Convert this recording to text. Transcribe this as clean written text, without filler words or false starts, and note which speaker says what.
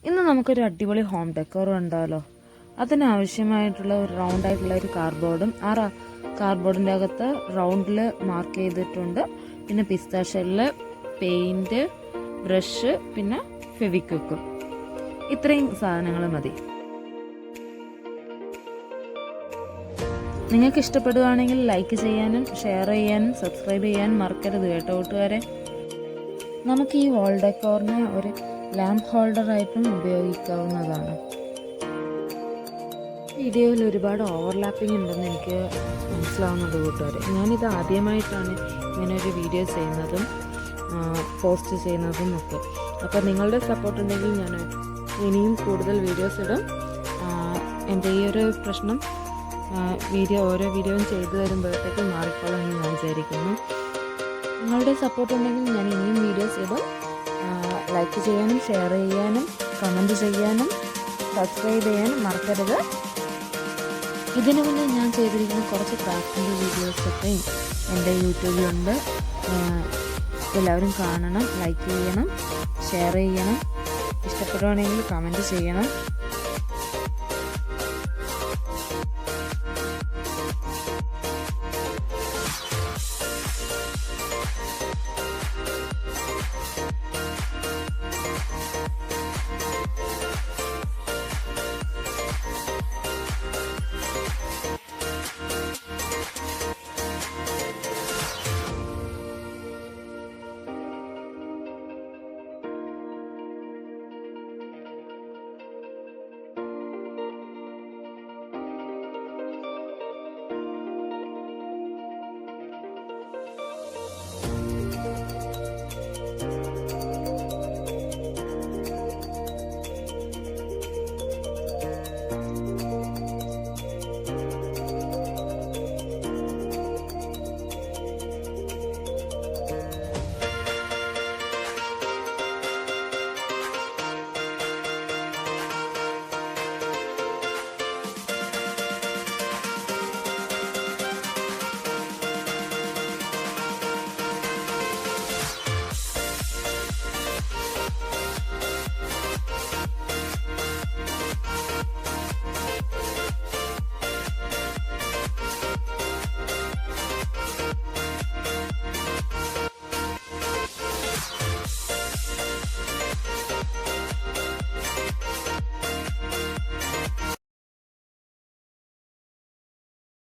Speaker 1: ഇന്ന് നമുക്കൊരു അടിപൊളി ഹോം ഡെക്കോർ ഉണ്ടാവല്ലോ. അതിനാവശ്യമായിട്ടുള്ള ഒരു റൗണ്ടായിട്ടുള്ള ഒരു കാർഡ്ബോർഡും കാർഡ്ബോർഡിൻ്റെ അകത്ത് റൗണ്ടിൽ മാർക്ക് ചെയ്തിട്ടുണ്ട്. പിന്നെ പിസ്താഷെല്ല്, പെയിൻറ്റ്, ബ്രഷ്, പിന്നെ ഫെവിക്വിക്കും. ഇത്രയും സാധനങ്ങൾ മതി. നിങ്ങൾക്ക് ഇഷ്ടപ്പെടുകയാണെങ്കിൽ ലൈക്ക് ചെയ്യാനും ഷെയർ ചെയ്യാനും സബ്സ്ക്രൈബ് ചെയ്യാനും മറക്കരുത് കേട്ടോ കൂട്ടുകാരെ. നമുക്ക് ഈ വാൾ ഡെക്കോറിനെ ഒരു ലാമ്പ് ഹോൾഡറായിട്ടും ഉപയോഗിക്കാവുന്നതാണ്. വീഡിയോയിൽ ഒരുപാട് ഓവർലാപ്പിംഗ് ഉണ്ടെന്ന് എനിക്ക് മനസ്സിലാവുന്നത് കൂട്ടുകാരെ. ഞാനിത് ആദ്യമായിട്ടാണ് ഇങ്ങനെ ഒരു വീഡിയോ ചെയ്യുന്നതും പോസ്റ്റ് ചെയ്യുന്നതും ഒക്കെ. അപ്പോൾ നിങ്ങളുടെ സപ്പോർട്ട് ഉണ്ടെങ്കിൽ ഞാൻ ഇനിയും കൂടുതൽ വീഡിയോസ് ഇടും. എൻ്റെ ഈ ഒരു പ്രശ്നം ഓരോ വീഡിയോയും ചെയ്തു വരുമ്പോഴത്തേക്ക് മാറിക്കോളാമെന്ന് ഞാൻ വിചാരിക്കുന്നു. നിങ്ങളുടെ സപ്പോർട്ട് ഉണ്ടെങ്കിൽ ഞാൻ ഇനിയും വീഡിയോസ് ഇടും. ലൈക്ക് ചെയ്യാനും ഷെയർ ചെയ്യാനും കമൻറ്റ് ചെയ്യാനും സബ്സ്ക്രൈബ് ചെയ്യാനും മറക്കരുത്. ഇതിനു മുന്നേ ഞാൻ ചെയ്തിരിക്കുന്ന കുറച്ച് ക്രാഫ്റ്റിൻ്റെ വീഡിയോസൊക്കെ എൻ്റെ യൂട്യൂബിലുണ്ട്. എല്ലാവരും കാണണം, ലൈക്ക് ചെയ്യണം, ഷെയർ ചെയ്യണം, ഇഷ്ടപ്പെടുകയാണെങ്കിൽ കമൻറ്റ് ചെയ്യണം.